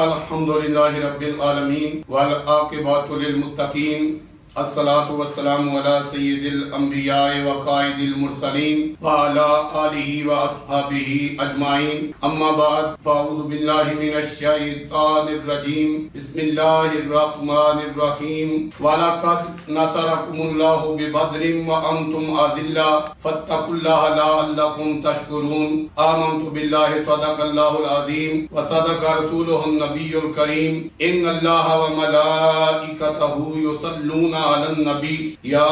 الحمدللہ رب العالمین والعاقبۃ للمتقین الصلاۃ والسلام علی سید الانبیاء وقائد المرسلین وعلی آلہ واصحابہ اجمعین، اما بعد فاعوذ باللہ من الشیطان الرجیم، بسم اللہ الرحمن الرحیم۔ وَلَقَدْ نَصَرَكُمُ اللَّهُ بِبَدْرٍ وَأَنْتُمْ أَذِلَّةٌ فَاتَّقُوا اللَّهَ لَعَلَّكُمْ تَشْكُرُونَ۔ آمنت باللہ صدق اللہ العظیم وصدق رسولہ النبی الکریم، ان اللہ وملائکتہ یصلون علی النبی یا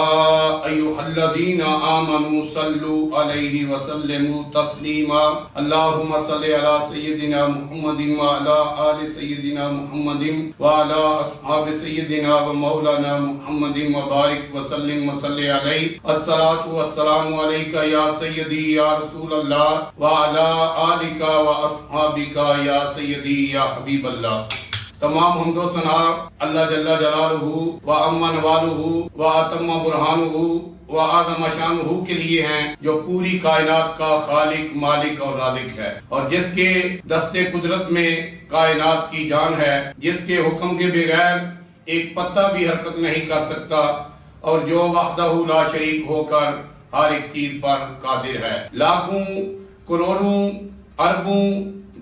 ایھا الذین آمنوا صلوا علیہ وسلموا تسلیما۔ اللہم صل علی سیدنا محمد وعلی آل سیدنا محمد وعلی اصحاب سیدنا ومولانا محمد وبارک وسلم وصلی علیہ۔ الصلاۃ والسلام علیک یا سیدی یا رسول اللہ وعلی آلک واصحابک یا سیدی یا حبیب اللہ۔ تمام حمد و ثنا اللہ جل جلالہ و امن والہ و اتم برہانہ و اعظم شانہ کے لیے ہیں، جو پوری کائنات کا خالق، مالک اور رازق ہے، اور جس کے دست قدرت میں کائنات کی جان ہے، جس کے حکم کے بغیر ایک پتہ بھی حرکت نہیں کر سکتا، اور جو وحدہ لا شریک ہو کر ہر ایک چیز پر قادر ہے۔ لاکھوں کروڑوں اربوں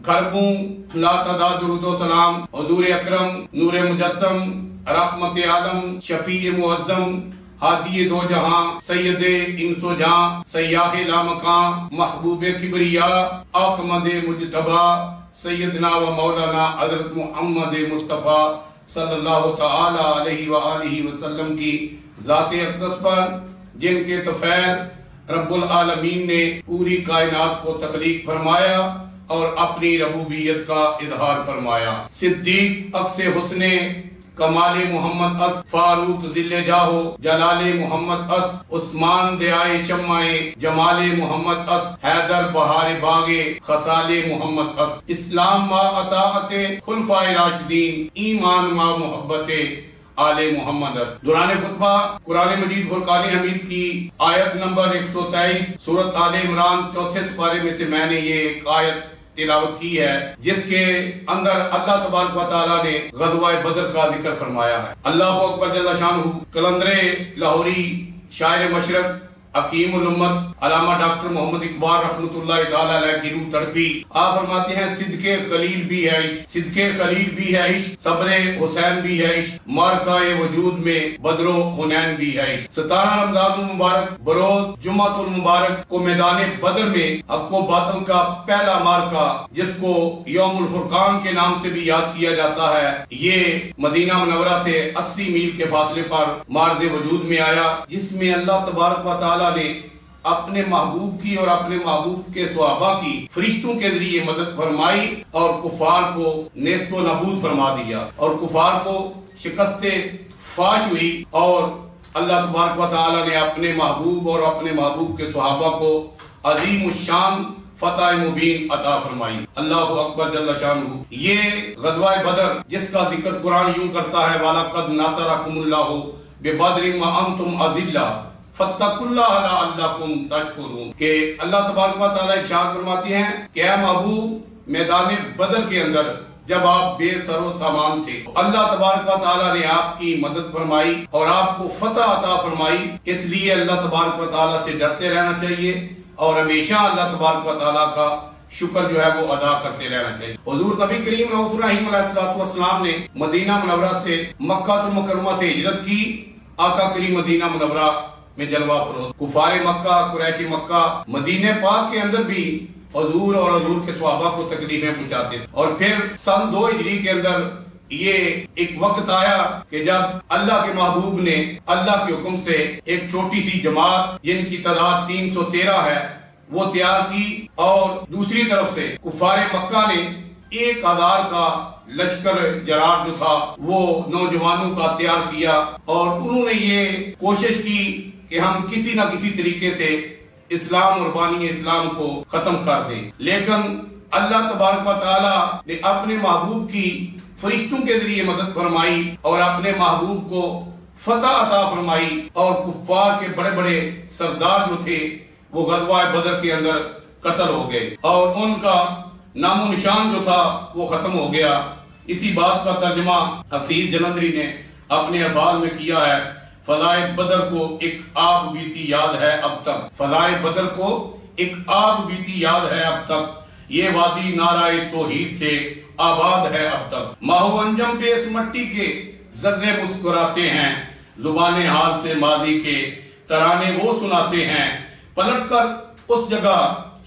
خربوں لا تعداد درود و سلام حضور اکرم نور مجسم رحمت عالم شفیع معظم ہادی دو جہاں سید انس و جہاں سیاح لامکاں محبوب کبریا احمد مجتبی سیدنا و مولانا حضرت محمد مصطفیٰ صلی اللہ تعالی علیہ وآلہ وسلم کی ذات اقدس پر، جن کے طفیل رب العالمین نے پوری کائنات کو تخلیق فرمایا اور اپنی ربوبیت کا اظہار فرمایا۔ صدیق اقص حسن کمال محمد است، فاروق ذل جاہو جلال محمد است، عثمان دیائے شمع جمال محمد است، حیدر بہار باغ خصال محمد است، اسلام ما اطاعت خلفائے راشدین، ایمان ما محبت آل محمد است۔ دوران خطبہ قرآن مجید فرقان حمید کی آیت نمبر 123 سورۃ آل عمران چوتھے سپارے میں سے میں نے یہ ایک آیت تلاوت کی ہے، جس کے اندر اللہ تبارک و تعالیٰ نے غزوہ بدر کا ذکر فرمایا ہے۔ اللہ اکبر جل شانہ۔ قلندر لاہوری، شاعر مشرق، حکیم الامت علامہ ڈاکٹر محمد اقبال رحمۃ اللہ تعالی علیہ کی روح تڑپی۔ آپ فرماتے ہیں صدق خلیل بھی ہے عشق، صدق خلیل بھی ہے عشق، صبر حسین بھی ہے عشق، مارکہ وجود میں بدر و حنین بھی ہے عشق۔ 17 رمضان المبارک بروز جمعۃ المبارک کو میدان بدر میں حق و باطل کا پہلا مارکہ، جس کو یوم الفرقان کے نام سے بھی یاد کیا جاتا ہے، یہ مدینہ منورہ سے 80 میل کے فاصلے پر مارز وجود میں آیا، جس میں اللہ تبارک و تعالی نے اپنے محبوب کی اور اپنے محبوب کے صحابہ کی فرشتوں کے ذریعے مدد فرمائی، اور کفار کو نیست و نابود فرما دیا، اور کفار کو شکست فاش ہوئی، اور اللہ تبارک و تعالی نے اپنے محبوب اور اپنے محبوب کے صحابہ کو عظیم الشان فتح مبین عطا فرمائی۔ اللہ اکبر جل شانہ۔ یہ غزوہ بدر جس کا ذکر قرآن یوں کرتا ہے، وَلَقَدْ نَصَرَكُمُ اللَّهُ بِبَدْرٍ وَأَنْتُمْ أَذِلَّةٌ فَاتَّقُوا اللَّهَ لَعَلَّكُمْ تَشْكُرُونَ، کہ اللہ تبارک و تعالیٰ ارشاد فرماتے ہیں کہ اے محبوب، میدان بدر کے اندر جب آپ بے سر و سامان تھے، اللہ تبارک و تعالیٰ نے آپ کی مدد فرمائی اور آپ کو فتح عطا فرمائی۔ اس لیے اللہ تبارک و تعالیٰ سے ڈرتے رہنا چاہیے، اور ہمیشہ اللہ تبارک و تعالیٰ کا شکر جو ہے وہ ادا کرتے رہنا چاہیے۔ حضور نبی کریم رؤوف رحیم علیہ السلام نے مدینہ منورہ سے مکہ المکرمہ سے ہجرت کی، آقا کریم مدینہ منورہ میں جلوہ فروز۔ کفار مکہ، قریش مکہ مدینہ پاک کے اندر بھی حضور اور حضور کے صحابہ کو تکلیفیں پہنچاتے تھے، اور پھر سن 2 ہجری کے اندر یہ ایک وقت آیا کہ جب اللہ کے محبوب نے اللہ کے حکم سے ایک چھوٹی سی جماعت، جن کی تعداد 313 ہے، وہ تیار کی، اور دوسری طرف سے کفار مکہ نے 1000 کا لشکر جرار جو تھا وہ نوجوانوں کا تیار کیا، اور انہوں نے یہ کوشش کی کہ ہم کسی نہ کسی طریقے سے اسلام اور بانی اسلام کو ختم کر دیں، لیکن اللہ تبارک و تعالیٰ نے اپنے محبوب کی فرشتوں کے ذریعے مدد فرمائی، اور اپنے محبوب کو فتح عطا فرمائی، اور کفار کے بڑے بڑے سردار جو تھے وہ غزوہ بدر کے اندر قتل ہو گئے، اور ان کا نام و نشان جو تھا وہ ختم ہو گیا۔ اسی بات کا ترجمہ حفیظ جلندری نے اپنے الفاظ میں کیا ہے، فضائے بدر کو ایک آگ بیتی یاد ہے اب تک، فضائے بدر کو ایک آگ بیتی یاد ہے اب تک، یہ وادی نعرہ توحید سے آباد ہے اب تک، ماہو انجم پہ اس مٹی کے ذرے مسکراتے ہیں، زبان حال سے ماضی کے ترانے وہ سناتے ہیں، پلٹ کر اس جگہ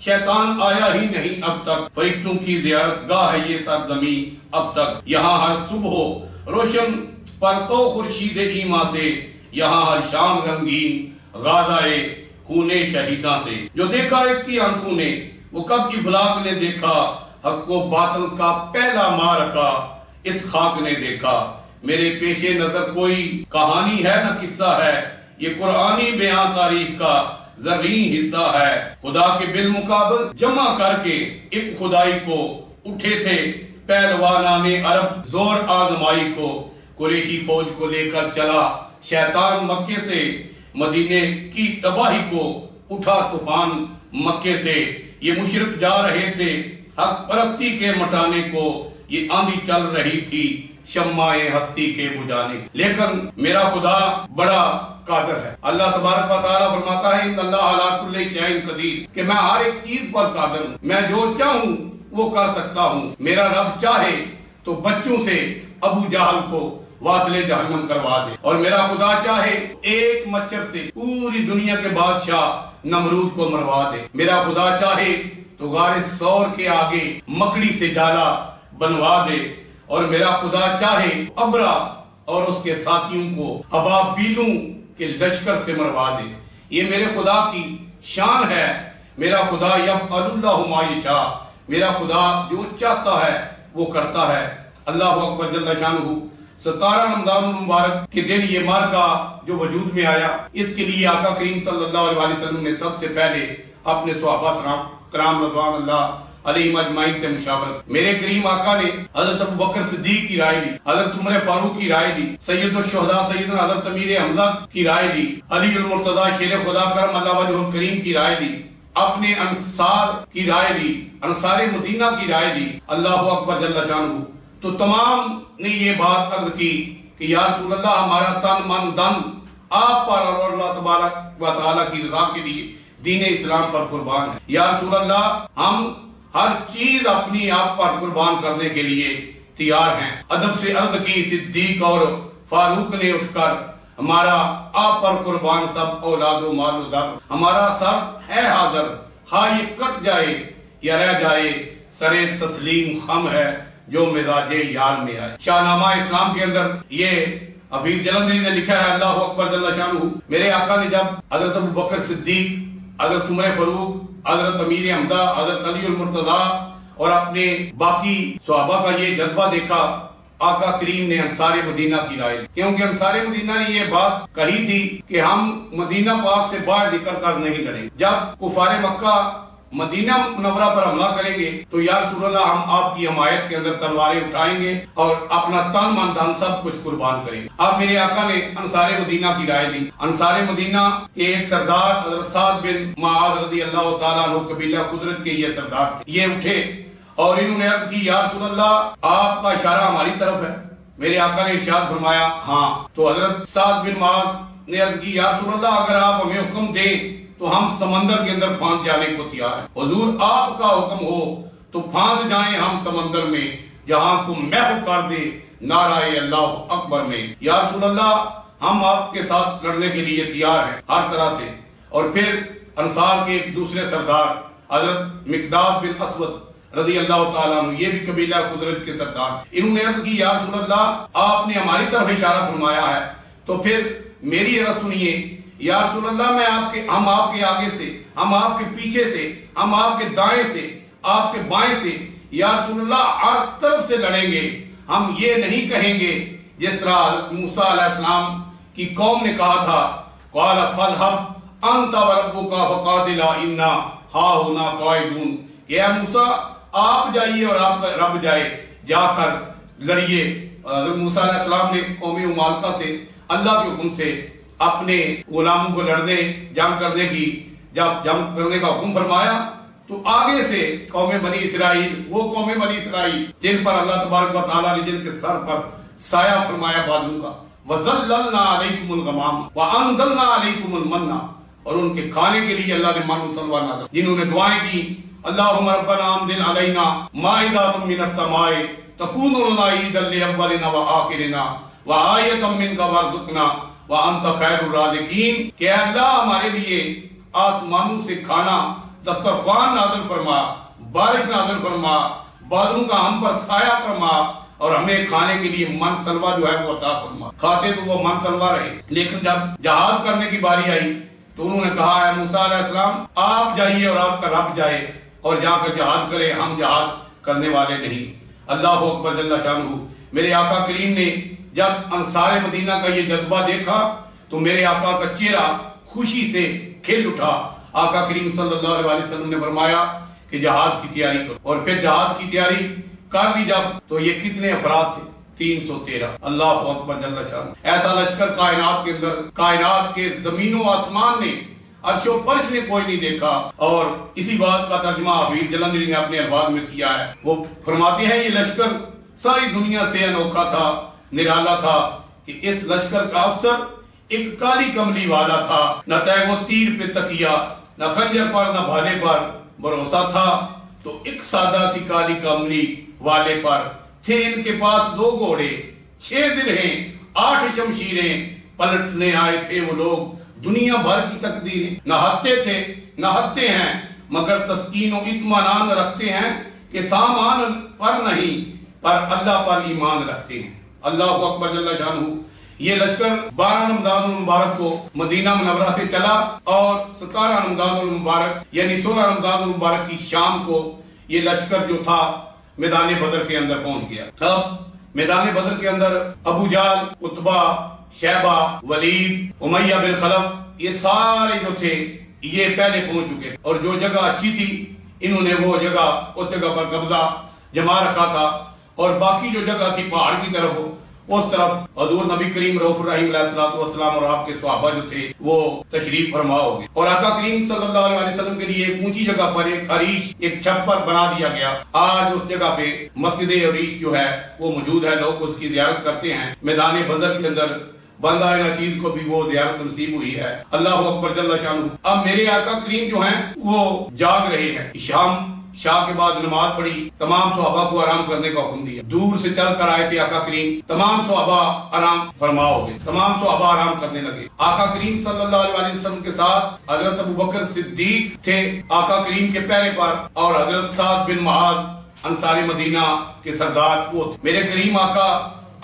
شیطان آیا ہی نہیں اب تک، فرشتوں کی زیارت گاہ ہے یہ سرزمین اب تک، یہاں ہر صبح روشن پرتو خورشید ایما سے، یہاں ہر شام رنگین غازائے خون شہیداں سے، جو دیکھا اس کی آنکھوں نے وہ کب افلاک نے دیکھا، حق و باطل کا پہلا معرکہ اس خاک نے دیکھا، میرے پیش نظر کوئی کہانی ہے نہ قصہ ہے، یہ قرآنی بیان تاریخ کا زرعی حصہ ہے، خدا کے بالمقابل جمع کر کے ایک خدائی کو اٹھے تھے پہلوانان عرب زور آزمائی کو، قریشی فوج کو لے کر چلا شیطان مکے سے، مدینے کی تباہی کو اٹھا طوفان مکے سے، یہ مشرک جا رہے تھے حق پرستی کے مٹانے کو، یہ آندھی چل رہی تھی شمع ہستی کے بجانے، لیکن میرا خدا بڑا قادر ہے۔ اللہ تبارک و تعالیٰ فرماتا ہے ان اللہ علی کل شیء قدیر، کہ میں ہر ایک چیز پر قادر ہوں، میں جو چاہوں وہ کر سکتا ہوں، میرا رب چاہے تو بچوں سے ابو جہل کو واصل جہنم کروا دے، اور میرا خدا چاہے ایک مچھر سے پوری دنیا کے بادشاہ نمرود کو مروا دے، میرا خدا چاہے تو غار ثور کے آگے مکڑی سے جالا بنوا دے، اور میرا خدا چاہے ابرا اور اس کے ساتھیوں کو ابابیلوں کے لشکر سے مروا دے۔ یہ میرے خدا کی شان ہے، میرا خدا یفعل اللہ ما یشاء، میرا خدا جو چاہتا ہے وہ کرتا ہے۔ اللہ اکبر جل شانہ۔ 17 رمضان المبارک کے دن یہ مارکہ جو وجود میں آیا، اس کے لیے آقا کریم صلی اللہ علیہ وسلم نے سب سے پہلے اپنے صحابہ کرام رضوان اللہ علیہم اجمعین سے مشاورت، میرے کریم آقا نے حضرت ابوبکر صدیق کی رائے لی، حضرت عمر فاروق کی رائے لی، سید الشہداء سیدنا حضرت امیر حمزہ کی رائے لی، علی المرتضیٰ شیر خدا کرم اللہ وجہ الکریم کی رائے لی، اپنے انصار کی رائے لی، انصار مدینہ کی رائے لی۔ اللہ اکبر جل شانہ۔ تو تمام نے یہ بات عرض کی کہ یا رسول اللہ ہمارا تن من دن آپ پر اور اللہ تبارک و تعالیٰ کی رضا کے لیے دین اسلام پر قربان ہے۔ یا رسول اللہ ہم ہر چیز اپنی آپ پر قربان کرنے کے لیے تیار ہیں۔ ادب سے عرض کی صدیق اور فاروق نے اٹھ کر، ہمارا آپ پر قربان سب اولاد و مال و زر، ہمارا سر ہے حاضر، ہاں یہ کٹ جائے یا رہ جائے، سرے تسلیم خم ہے جو مزاج یار میں آئے۔ شاہ نامہ اسلام کے اندر یہ حفیظ جلندری نے لکھا ہے، اللہ اکبر جل شانہ، میرے آقا نے جب حضرت ابوبکر صدیق، حضرت عمر فاروق، حضرت امیر حمزہ، حضرت علی المرتضیٰ اور اپنے باقی صحابہ کا یہ جذبہ دیکھا، آقا کریم نے انصار مدینہ کی رائے لی، کیونکہ انصار مدینہ نے یہ بات کہی تھی کہ ہم مدینہ پاک سے باہر نکل کر نہیں لڑیں، جب کفار مکہ مدینہ منورہ پر حملہ کریں گے تو یا رسول اللہ ہم آپ کی حمایت کے اندر تلواریں اٹھائیں گے اور اپنا تن من دھن سب کچھ قربان کریں گے۔ اب میرے آقا نے انصار مدینہ کی رائے لی۔ انصار مدینہ کے ایک سردار حضرت سعد بن معاذ رضی اللہ تعالیٰ عنہ قبیلہ خضرج کے یہ سردار تھے، یہ اٹھے اور انہوں نے عرض کی یا رسول اللہ آپ کا اشارہ ہماری طرف ہے۔ میرے آقا نے ارشاد فرمایا ہاں۔ تو حضرت سعد بن معاذ نے عرض کی یا رسول اللہ اگر آپ ہمیں حکم دیں تو ہم سمندر کے اندر پھانس جانے کو تیار ہیں۔ حضور آپ کا حکم ہو تو پھانس جائیں ہم سمندر میں، جہاں کو محو کر دے نعرہ اللہ اکبر میں۔ یا رسول اللہ ہم آپ کے ساتھ لڑنے کے لیے تیار ہیں ہر طرح سے۔ اور پھر انصار کے ایک دوسرے سردار حضرت مقداد بن اسود رضی اللہ تعالیٰ عنہ، یہ بھی قبیلہ خضرج کے سردار، انہوں نے عرض کی یا رسول اللہ آپ نے ہماری طرف اشارہ فرمایا ہے تو پھر میری عرض سنیے۔ یا رسول اللہ ہم آپ کے آگے سے، ہم آپ کے پیچھے سے، ہم آپ کے دائیں سے، آپ کے بائیں سے، یا رسول اللہ ہر طرف سے لڑیں گے۔ ہم یہ نہیں کہیں گے جس طرح حضرت موسیٰ علیہ السلام کی قوم نے کہا تھا قال فاذهب انت وربك فقاتلا انا هاهنا قاعدون، کہ اے موسیٰ آپ جائیے اور آپ کا رب جائے، جا کر لڑیے۔ حضرت موسیٰ علیہ السلام نے قوم ممالکہ سے اللہ کے حکم سے اپنے غلاموں کو لڑنے جنگ کرنے کا حکم فرمایا تو آگے سے قوم بنی اسرائیل، وہ قوم بنی اسرائیل جن پر اللہ تبارک و تعالیٰ نے جن کے سر پر سایہ فرمایا بادلوں کا، وَظَلَّلْنَا عَلَيْكُمُ الْغَمَامَ وَأَنزَلْنَا عَلَيْكُمُ الْمَنَّ، اور ان کے کھانے کے لیے اللہ نے من و سلوہ نازل، جنہوں نے دعائیں کی، اللہم ربنا انزل علینا مائدۃ من السماء تکون لنا عیدا لاولنا وآخرنا وآیۃ منک وارزقنا وانت خیر الرازقین، کہ اللہ ہمارے لیے آسمانوں سے کھانا دسترخوان نازل فرما، بارش نازل فرما، بادلوں کا ہم پر سایہ فرما، اور ہمیں کھانے کے لیے من سلوہ جو ہے وہ عطا فرما۔ کھاتے تو وہ من سلوہ رہے، لیکن جب جہاد کرنے کی باری آئی تو انہوں نے کہا اے موسیٰ علیہ السلام آپ جائیے اور آپ کا رب جائے اور جا کر جہاد کرے، ہم جہاد کرنے والے نہیں۔ اللہ اکبر جل شانہ۔ میرے آقا کریم نے جب انصار مدینہ کا یہ جذبہ دیکھا تو میرے آقا کا چہرہ خوشی سے کھل اٹھا۔ آقا کریم صلی اللہ علیہ وسلم نے فرمایا کہ جہاد کی تیاری کرو، اور پھر جہاد کی تیاری کر دی جب تو یہ کتنے افراد تھے؟ 313۔ اللہ اکبر جل شانہ۔ ایسا لشکر کائنات کے اندر، کائنات کے زمین و آسمان نے، عرش و فرش نے کوئی نہیں دیکھا۔ اور اسی بات کا ترجمہ حفیظ جلندری نے اپنے الفاظ میں کیا ہے، وہ فرماتے ہیں یہ لشکر ساری دنیا سے انوکھا تھا، نرالا تھا، کہ اس لشکر کا افسر ایک کالی کملی والا تھا، نہ تہ وہ تیر پہ تکیا، نہ خنجر پر نہ بھالے پر بھروسہ تھا، تو ایک سادہ سی کالی کملی والے پر تھے ان کے پاس 2 گھوڑے، 6 درہیں، 8 شمشیریں، پلٹنے آئے تھے وہ لوگ دنیا بھر کی تقدیریں، نہ ہتے تھے نہ ہتے ہیں، مگر تسکین و اطمینان رکھتے ہیں کہ سامان پر نہیں پر اللہ پر ایمان رکھتے ہیں۔ اللہ اکبر جل شانہ۔ یہ لشکر 12 رمضان المبارک کو مدینہ منورہ سے چلا اور 17 رمضان المبارک یعنی 16 رمضان المبارک کی شام کو یہ لشکر جو تھا میدان بدر کے اندر پہنچ گیا۔ اب میدان بدر کے اندر ابو جہل، عتبہ، شیبہ، ولید، امیہ بن خلف، یہ سارے جو تھے یہ پہلے پہنچ چکے، اور جو جگہ اچھی تھی انہوں نے وہ جگہ، اس جگہ پر قبضہ جما رکھا تھا، اور باقی جو جگہ تھی پہاڑ کی طرف اس طرف حضور نبی کریم رؤوف الرحیم علیہ السلام اور آپ کے صحابہ جو تھے وہ تشریف فرما ہو گئے، اور آقا کریم صلی اللہ علیہ وسلم کے لیے ایک اونچی جگہ پر ایک عریش، ایک چھپر بنا دیا گیا۔ آج اس جگہ پہ مسجد عریش جو ہے وہ موجود ہے، لوگ اس کی زیارت کرتے ہیں۔ میدان بدر کے اندر بندہ نچیل کو بھی وہ زیارت نصیب ہوئی ہے۔ اللہ اکبر جل شانہ۔ اب میرے آقا کریم جو ہیں وہ جاگ رہے ہیں، شام کے بعد نماز پڑھی، تمام صحابہ کو آرام کرنے کا حکم دیا۔ دور سے چل کر آئے تھے آقا کریم، تمام صحابہ آرام فرما ہو گئے، تمام صحابہ آرام کرنے لگے۔ آقا کریم صلی اللہ علیہ وسلم کے ساتھ حضرت ابوبکر صدیق تھے آقا کریم کے پیرے پر، اور حضرت سعد بن معاذ انصار مدینہ کے سردار وہ تھے۔ میرے کریم آقا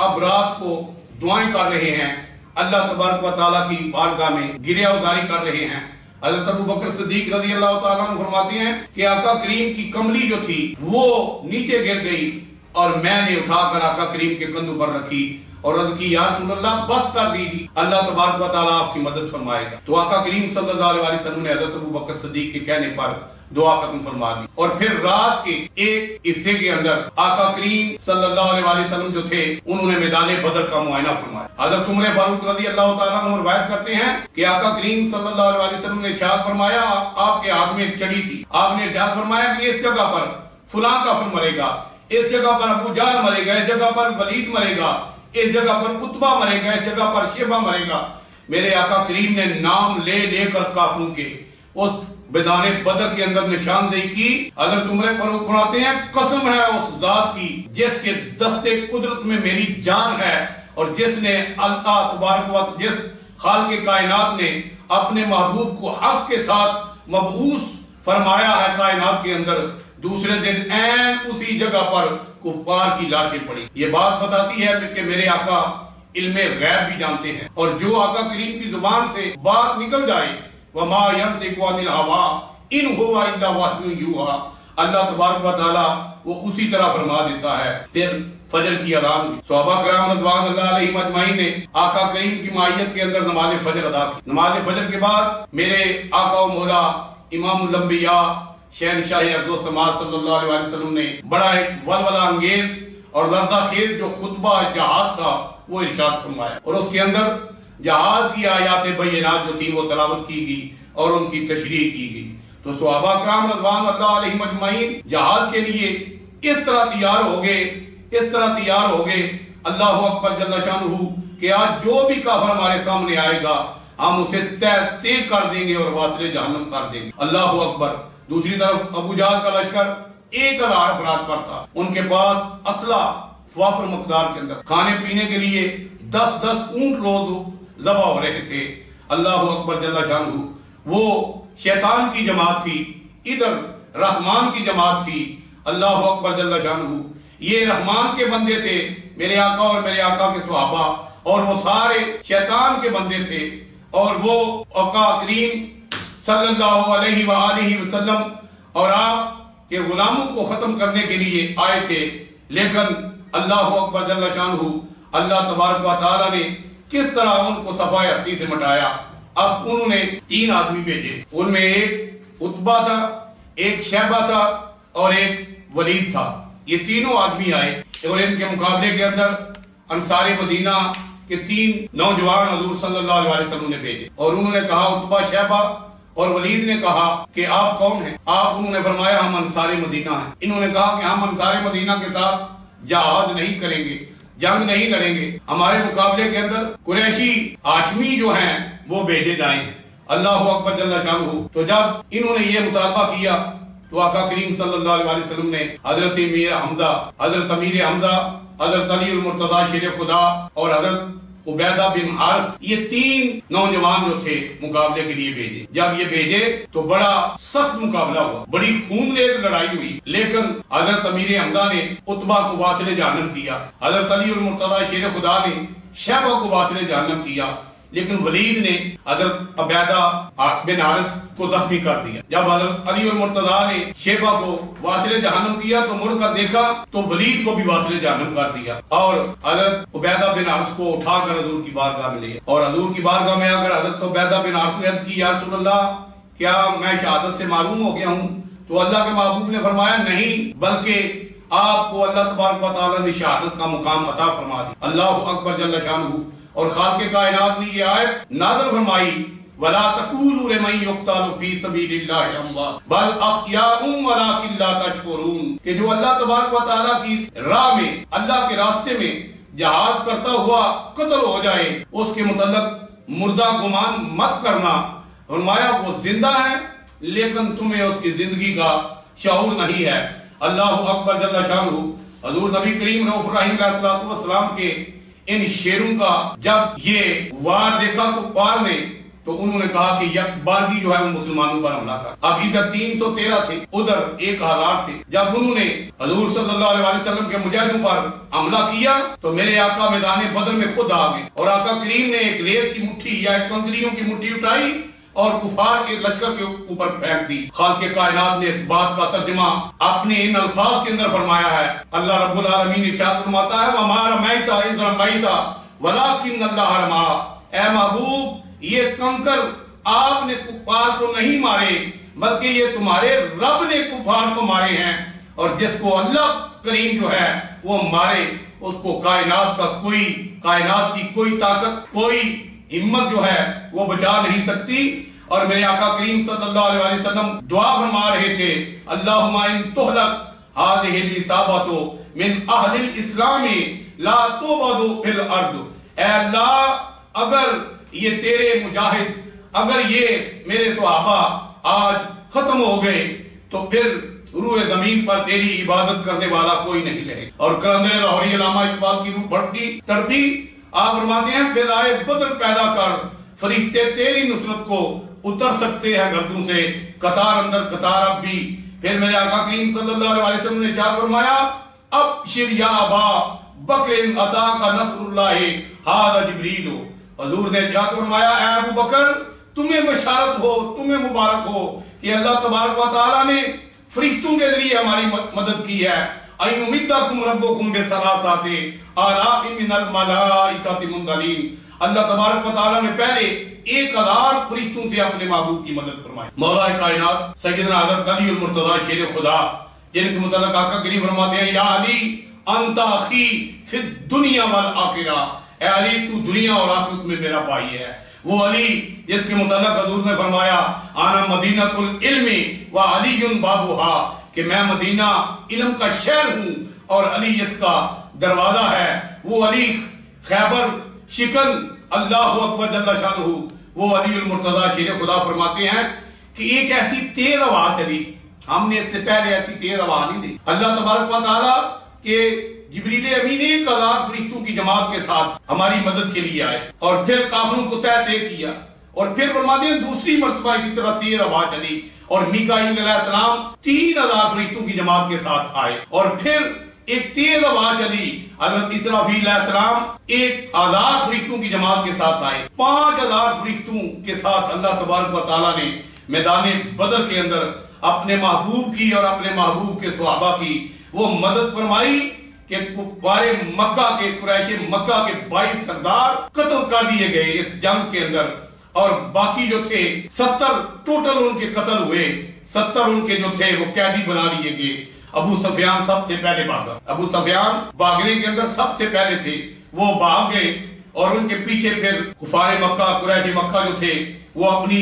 اب رات کو دعائیں کر رہے ہیں، اللہ تبارک و تعالیٰ کی بارگاہ میں گریہ گزاری کر رہے ہیں۔ حضرت ابوبکر صدیق رضی اللہ تعالیٰ عنہ فرماتے ہیں کہ آقا کریم کی کملی جو تھی وہ نیچے گر گئی، اور میں نے اٹھا کر آقا کریم کے کندھوں پر رکھی اور عرض کی یا رسول اللہ بس کر دیجیے، اللہ تبارک و تعالیٰ آپ کی مدد فرمائے گا۔ تو آقا کریم صلی اللہ علیہ وسلم نے حضرت ابوبکر صدیق کے کہنے پر دعا ختم فرما دی، اور پھر رات کے ایک حصے کے اندر آقا کریم صلی اللہ علیہ وسلم جو تھے انہوں نے میدان بدر کا معائنہ فرمایا۔ حضرت عمر فاروق رضی اللہ تعالیٰ عنہ روایت کرتے ہیں کہ آقا کریم صلی اللہ علیہ وسلم نے ارشاد فرمایا، آپ کے ہاتھ میں ایک چڑی تھی، آپ نے ارشاد فرمایا کہ اس جگہ پر فلاں کافر مرے گا، اس جگہ پر ابو جہل مرے گا، اس جگہ پر ولید مرے گا، اس جگہ پر عتبہ مرے گا، اس جگہ پر شیبہ مرے گا۔ میرے آقا کریم نے نام لے لے کر کافروں کے اس میدان بدر کے اندر نشاندہی کی۔ حضرت عمر فاروق فرماتے ہیں قسم ہے اس ذات کی جس کے دستے قدرت میں میری جان ہے، اور جس نے اللہ تبارک و جس خالق کائنات نے اپنے محبوب کو حق کے ساتھ مبعوث فرمایا ہے کائنات کے اندر، دوسرے دن عین اسی جگہ پر کفار کی لاشیں پڑی۔ یہ بات بتاتی ہے کہ میرے آقا علم غیب بھی جانتے ہیں، اور جو آقا کریم کی زبان سے بات نکل جائے وَمَا يَنْطِقُ عَنِ الْهَوَىٰ إِنْ هُوَ إِلَّا وَحْيٌ يُوحَىٰ، اللہ تبارک و تعالیٰ وہ اسی طرح فرما دیتا ہے۔ پھر فجر کی اذان ہوئی، صحابہ کرام رضوان اللہ علیہم اجمعین نے آقا کریم کی معیت کے اندر نماز فجر ادا کی۔ نماز فجر کے بعد میرے آقا و مولا امام الانبیاء شہنشاہ ارض و سماء صلی اللہ علیہ وسلم نے بڑا ایک ولولہ انگیز اور لرزہ خیز جو خطبہ جہاد تھا وہ ارشاد فرمایا، اور اس کے اندر جہاد کی آیات بینات جو تھی وہ تلاوت کی گئی اور ان کی تشریح کی گئی۔ تو صحابہ کرام رضوان اللہ علیہم اجمعین جہاد کے لیے اس طرح تیار ہو گئے اللہ اکبر جل شانہ کہ آج جو بھی کافر ہمارے سامنے آئے گا ہم اسے تہ کر دیں گے اور واصل جہنم کر دیں گے۔ اللہ اکبر۔ دوسری طرف ابو جہل کا لشکر 1000 افراد پر تھا، ان کے پاس اسلحہ وافر مقدار کے اندر، کھانے پینے کے لیے 10 اونٹ روز ذبح ہو رہے تھے۔ اللہ اکبر جل شانہ۔ وہ شیطان کی جماعت تھی، ادھر رحمان کی جماعت تھی۔ اللہ اکبر جل شانہ۔ یہ رحمان کے بندے تھے میرے آقا اور میرے آقا کے صحابہ، اور وہ سارے شیطان کے بندے تھے، اور وہ آقا کریم صلی اللہ علیہ وآلہ وسلم اور آپ کے غلاموں کو ختم کرنے کے لیے آئے تھے۔ لیکن اللہ اکبر جل شانہ، اللہ تبارک و تعالیٰ نے کس طرح ان کو صفائے ہستی سے مٹایا۔ اب انہوں نے 3 آدمی بھیجے، ان میں ایک عتبہ تھا، ایک شیبہ تھا اور ایک ولید تھا۔ یہ تینوں آدمی آئے اور ان کے مقابلے کے اندر انصار مدینہ کے 3 نوجوان حضور صلی اللہ علیہ وسلم نے بھیجے، اور انہوں نے کہا، عتبہ، شیبہ اور ولید نے کہا کہ آپ کون ہیں؟ انہوں نے فرمایا ہم انصار مدینہ ہیں۔ انہوں نے کہا کہ ہم انصار مدینہ کے ساتھ جہاد نہیں کریں گے، جنگ نہیں لڑیں گے، ہمارے مقابلے کے اندر قریشی ہاشمی جو ہیں وہ بھیجے جائیں۔ اللہ اکبر جل شانہ۔ تو جب انہوں نے یہ مطالبہ کیا تو آقا کریم صلی اللہ علیہ وسلم نے حضرت امیر حمزہ، حضرت علی المرتضی شیر خدا اور حضرت عبیدہ بن حارث، یہ 3 نوجوان جو تھے مقابلے کے لیے بھیجے۔ جب یہ بھیجے تو بڑا سخت مقابلہ ہوا، بڑی خونریز لڑائی ہوئی، لیکن حضرت امیر حمزہ نے عتبہ کو واصل جہنم کیا، حضرت علی المرتضی شیر خدا نے شیبہ کو واصل جہنم کیا، لیکن ولید نے حضرت عبیدہ بن حارث کو زخمی کر دیا۔ جب حضرت علی المرتضی نے شیبہ کو واصل جہنم کیا تو مڑ کر دیکھا تو ولید کو بھی واصل جہنم کر دیا، اور حضرت عبیدہ بن حارث کو اٹھا کر حضور کی بارگاہ میں لے، اور حضور کی بارگاہ میں آ کر حضرت عبیدہ بن حارث نے عرض کی، یا رسول اللہ کیا میں شہادت سے معلوم ہو گیا ہوں؟ تو اللہ کے محبوب نے فرمایا نہیں، بلکہ آپ کو اللہ تبارک و تعالیٰ نے شہادت کا مقام عطا فرما دیا۔ اللہ اکبر جل شانہ۔ اور خالق کائنات نے یہ آیت نازل فرمائی، وَلَا تَقُولُوا لِمَن يُقْتَلُ فِي سَبِيلِ اللَّهِ أَمْوَاتٌ بَلْ أَحْيَاءٌ وَلَٰكِن لَّا تَشْعُرُونَ، کہ جو اللہ تبارک و تعالیٰ کی راہ میں، اللہ کے راستے میں جہاد کرتا ہوا قتل ہو جائے، اس کے متعلق مردہ گمان مت کرنا۔ فرمایا وہ زندہ ہے لیکن تمہیں اس کی زندگی کا شعور نہیں ہے۔ اللہ اکبر جل شانہ۔ حضور نبی کریم رؤوف الرحیم علیہ الصلوۃ والسلام کے ان شیروں کا جب یہ وار دیکھا کفار نے تو انہوں نے کہا کہ یک بارگی جو ہے وہ مسلمانوں پر حملہ کر۔ اب ادھر 313 تھے، ادھر 1000 تھے۔ جب انہوں نے حضور صلی اللہ علیہ وسلم کے مجاہدوں پر حملہ کیا تو میرے آقا میدان بدر میں خود آ گئے، اور آقا کریم نے ایک ریت کی مٹھی یا ایک کنکریوں کی مٹھی اٹھائی اور کفار کے لشکر کے اوپر پھینک دی۔ خالق کائنات نے اس بات کا ترجمہ اپنے ان الفاظ کے اندر فرمایا ہے۔ اللہ رب العالمین ارشاد فرماتا ہے، وَمَا رَمَيْتَ إِذْ رَمَيْتَ وَلَٰكِنَّ اللَّهَ رَمَىٰ، اے محبوب یہ کنکر آپ نے کفار کو نہیں مارے بلکہ یہ تمہارے رب نے کفار کو مارے ہیں، اور جس کو اللہ کریم جو ہے وہ مارے اس کو کائنات کی کوئی طاقت، کوئی ہمت جو ہے وہ بچا نہیں سکتی۔ اور میرے آقا کریم صلی اللہ علیہ وسلم دعا فرما رہے تھے، اللہم ان تہلک هذه الإصابة من اہل الاسلام لا تبعد فی الارض، اے اللہ اگر یہ تیرے مجاہد، اگر یہ میرے صحابہ آج ختم ہو گئے تو پھر روح زمین پر تیری عبادت کرنے والا کوئی نہیں رہے۔ اور کلندر لاہوری علامہ اقبال کی روح پھٹتی تڑپی، آپ فرماتے ہیں فضائے بدر پیدا کر، فرشتے تیری نصرت کو اتر سکتے ہیں گردوں سے، قطار اندر قطار اب بھی۔ پھر میرے آقا کریم صلی اللہ علیہ وسلم نے ارشاد فرمایا، ابشر یا ابا بکر اتاک نصر اللہ ھذا جبریل، حضور نے ارشاد فرمایا اے ابو بکر تمہیں بشارت ہو، تمہیں مبارک ہو کہ اللہ تبارک و تعالیٰ نے فرشتوں کے ذریعے ہماری مدد کی ہے۔ ایمدکم ربکم بثلاثۃ آلاف من الملائکۃ منزلین، اللہ تبارک و تعالیٰ نے پہلے 1000 فرشتوں سے اپنے محبوب کی مدد فرمائی۔ مولا کائنات سیدنا حضرت علی المرتضی شیر خدا، جن کے متعلق آقا کریم فرماتے ہیں، یا علی انت اخی فی الدنیا والآخرہ، اے علی تو دنیا اور آخرت میں میرا بھائی ہے، وہ علی جس کے متعلق حضور نے فرمایا آنا مدینۃ العلم و علی بابھا، کہ میں مدینہ علم کا شہر ہوں اور علی اس کا دروازہ ہے۔ وہ علی خیبر شکن، اللہ اکبر جل شانہ، وہ علی المرتضی شیر خدا فرماتے ہیں کہ ایک ایسی تیز ہوا چلی، ہم نے اس سے پہلے ایسی تیز ہوا نہیں دی۔ اللہ تبارک و تعالیٰ کہ جبریل امین 1000 فرشتوں کی جماعت کے ساتھ ہماری مدد کے لیے آئے اور پھر کافروں کو طے کیا، اور پھر فرماتے ہیں دوسری مرتبہ اسی طرح تیز ہوا چلی اور میکائیل علیہ السلام 3000 فرشتوں کی جماعت کے ساتھ آئے، اور پھر ایک تیز ہوا چلی، حضرت اسرافیل علیہ السلام 1000 فرشتوں کی جماعت کے ساتھ آئے، 5000 فرشتوں کے ساتھ اللہ تبارک و تعالیٰ نے میدان بدر کے اندر اپنے محبوب کی اور اپنے محبوب کے صحابہ کی وہ مدد فرمائی کہ کفار مکہ کے قریش مکہ کے 22 سردار قتل کر دیے گئے اس جنگ کے اندر، اور باقی جو تھے 70 ٹوٹل ان کے قتل ہوئے، 70 ان کے جو تھے وہ قیدی بنا لیے گئے۔ ابو سفیان سب سے پہلے بھاگا، ابو سفیان بھاگنے کے اندر سب سے پہلے تھے، وہ بھاگ گئے، اور ان کے پیچھے پھر کفار مکہ قریش مکہ جو تھے وہ اپنی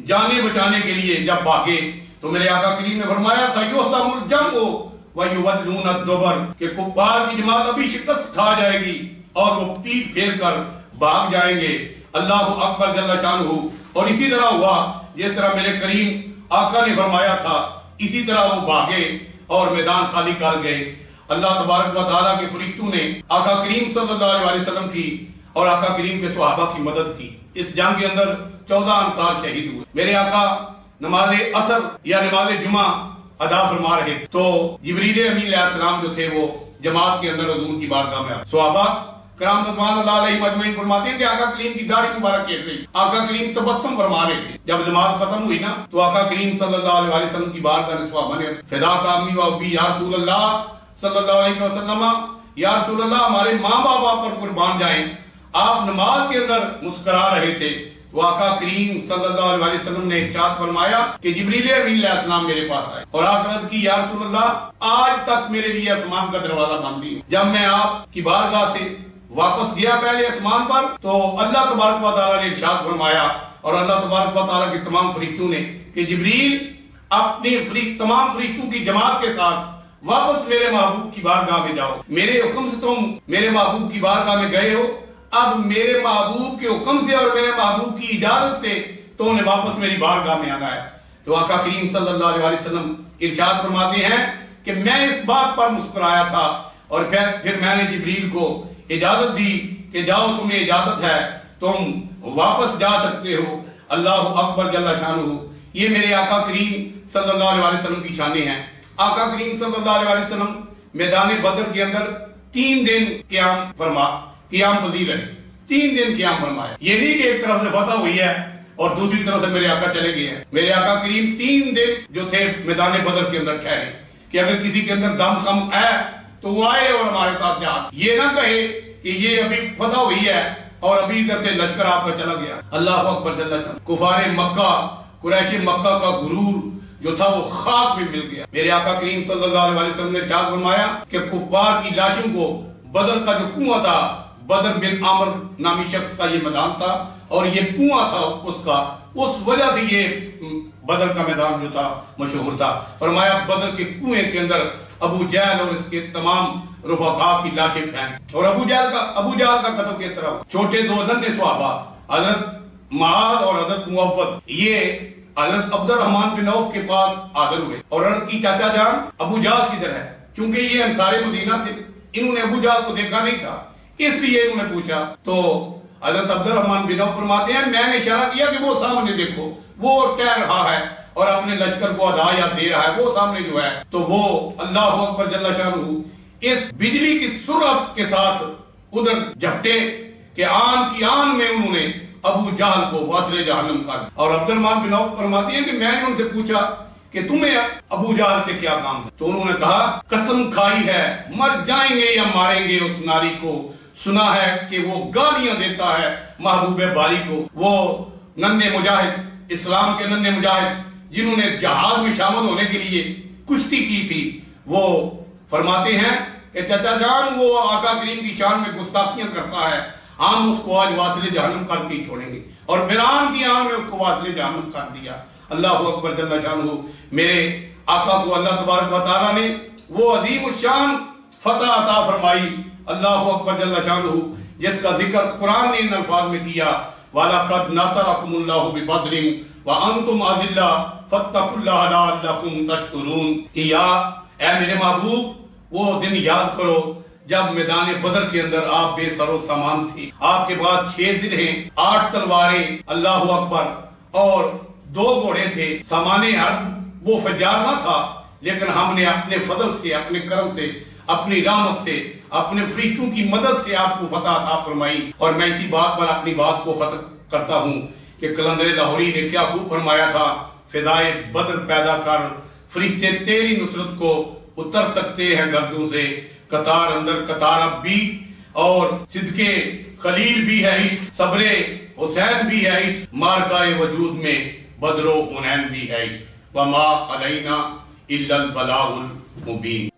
جانیں بچانے کے لیے جب بھاگے تو میرے آقا کریم نے فرمایا سیہزم الجمع ویولون الدبر، کہ کفار کی جماعت ابھی شکست کھا جائے گی اور وہ پیٹ پھیر کر بھاگ جائیں گے۔ اللہ اکبر جل شانہ۔ اور اسی طرح ہوا جس طرح میرے کریم آقا نے فرمایا تھا، اسی طرح وہ بھاگے اور میدان خالی کر گئے۔ اللہ تبارک و تعالیٰ کے فرشتوں نے آقا کریم صلی اللہ علیہ وسلم کی اور آقا کریم کے صحابہ کی مدد کی۔ اس جنگ کے اندر 14 انصار شہید ہوئے۔ میرے آقا نماز عصر یا نماز جمعہ ادا فرما رہے تھے تو جبریل امین علیہ السلام جو تھے وہ جماعت کے اندر حضور کی بارگاہ میں آئے۔ صحابہ کرام رضوان اللہ علیہ مجمعین فرماتے ہیں کہ آقا کریم کی داڑھی مبارک کھیل رہی، آقا کریم تبسم فرما رہے تھے۔ جب جماعت ختم ہوئی نا تو آقا کریم صلی اللہ علیہ وسلم کی بارگاہ میں صحابہ نے فدا کا امی و ابی یا رسول اللہ صلی اللہ علیہ وسلم، یا رسول اللہ ہمارے ماں باپ آپ پر قربان جائیں، آپ نماز کے اندر مسکرا رہے تھے۔ تو آقا کریم صلی اللہ علیہ وسلم نے ارشاد فرمایا کہ جبریل امین علیہ السلام میرے پاس آئے اور عرض کی یا رسول اللہ آج تک میرے لیے آسمان کا دروازہ بند نہیں۔ جب میں آپ کی بارگاہ سے واپس گیا پہلے آسمان پر تو اللہ تبارک و تعالیٰ نے ارشاد فرمایا اور اللہ تبارک و تعالیٰ کے تمام فرشتوں نے کہ جبریل اپنے تمام فرشتوں کی جماعت کے ساتھ واپس میرے محبوب کی بارگاہ میں جاؤ، میرے حکم سے تم میرے محبوب کی بارگاہ میں گئے ہو، اب میرے محبوب کے حکم سے اور میرے محبوب کی اجازت سے تو انہیں واپس میری بارگاہ میں آنا ہے۔ تو آقا کریم صلی اللہ علیہ وسلم ارشاد فرماتے ہیں کہ میں اس بات پر مسکرایا تھا اور پھر میں نے جبریل کو اجازت دی کہ جاؤ تمہیں اجازت ہے، تم واپس جا سکتے ہو۔ اللہ اکبر جل شانہ۔ یہ میرے آقا کریم صلی اللہ علیہ وسلم کی شانیں ہیں۔ آقا کریم صلی اللہ علیہ وسلم میدان بدر کے اندر 3 دن قیام پذیر رہے، 3 دن قیام فرمایا۔ یہ نہیں کہ ایک طرف سے فتح ہوئی ہے اور دوسری طرف سے میرے آقا چلے گئے ہیں۔ میرے آقا کریم 3 دن جو تھے میدان بدر کے اندر ٹھہرے کہ اگر کسی کے اندر دم خم ہے تو وہ آئے اور ہمارے ساتھ جہاد، یہ نہ کہے کہ یہ ابھی فتح ہوئی ہے اور ابھی ادھر سے لشکر آپ کا چلا گیا۔ اللہ اکبر جل شانہ۔ کفار مکہ قریش مکہ کا غرور جو تھا وہ خاک میں مل گیا۔ میرے آقا کریم صلی اللہ علیہ وسلم نے ارشاد فرمایا کہ کفار کی لاشوں کو بدر کا جو کنواں تھا، بدر بن عامر نامی شخص کا یہ میدان تھا اور یہ کنواں تھا اس کا، اس وجہ سے یہ بدر کا میدان جو تھا مشہور تھا۔ فرمایا بدر کے کنویں کے اندر ابو جہل اور اس کے تمام رفقا کی لاشیں پھینک، اور ابو جہل کا قتل کس طرح؟ چھوٹے 2 ننھے صحابہ حضرت معاذ اور حضرت موفد یہ حضرت عبد الرحمن بن عوف کے پاس حاضر ہوئے اور عرض کی چاچا جان ابو جہل کدھر ہے؟ چونکہ یہ انصار مدینہ تھے، انہوں نے ابو جہل کو دیکھا نہیں تھا، اس لیے انہوں نے پوچھا۔ تو حضرت عبد الرحمن بن عوف فرماتے ہیں میں نے اشارہ کیا کہ وہ سامنے دیکھو، وہ ٹہر رہا ہے اور اپنے لشکر کو ہدایت دے رہا ہے، وہ سامنے جو ہے۔ تو وہ اللہ اکبر جل شانہ اس بجلی کی سرعت کے ساتھ ادھر جھپٹے کہ آن کی آن میں انہوں نے ابو جہل کو واسل جہنم کر۔ اور عبد الرحمن بن عوف فرماتے ہیں کہ میں نے ان سے پوچھا کہ تمہیں ابو جہل سے کیا کام ہے؟ تو انہوں نے کہا قسم کھائی ہے مر جائیں گے یا ماریں گے اس ناری کو، سنا ہے کہ وہ گالیاں دیتا ہے محبوب باری کو۔ وہ ننھے مجاہد، اسلام کے ننھے مجاہد جنہوں نے جہاد میں شامل ہونے کے لیے کشتی کی تھی، وہ فرماتے ہیں کہ چچا جان وہ آقا کریم کی شان میں گستاخیاں کرتا ہے، ہم اس کو آج واصل جہنم کر کے چھوڑیں گے، اور فرعون کی آنکھ میں اس کو واصل جہنم کر دیا۔ اللہ اکبر جل شانہ۔ میرے آقا کو اللہ تبارک و تعالیٰ نے وہ عظیم الشان فتح عطا فرمائی، اللہ اکبر جل شانہ، جس کا ذکر قرآن نے ان الفاظ میں کیا، وَلَقَدْ نَصَرَكُمُ اللَّهُ بِبَدْرٍ وَأَنْتُمْ أَذِلَّةٌ فَاتَّقُوا اللَّهَ لَعَلَّكُمْ تَشْكُرُونَ کہ یا اے میرے محبوب وہ دن یاد کرو جب میدان بدر کے اندر آپ بے سر و سامان تھے، آپ کے پاس 6 زرہیں، 8 تلواریں، اللہ اکبر، اور 2 گھوڑے تھے، سامان حرب وہ فجار نہ تھا، لیکن ہم نے اپنے فضل سے، اپنے کرم سے، اپنی رحمت سے، اپنے فرشتوں کی مدد سے آپ کو فتح عطا فرمائی۔ اور میں اسی بات پر اپنی بات کو ختم کرتا ہوں کہ قلندر لاہوری نے کیا خوب فرمایا تھا، فدائے بدر پیدا کر، فرشتے تیری نصرت کو اتر سکتے ہیں گردوں سے، قطار اندر قطار اب بھی، اور صدقے خلیل بھی ہے عشق، صبر حسین بھی ہے عشق، مارکہ وجود میں بدر و حنین بھی ہے عشق، وما علینا الا البلاغ المبین۔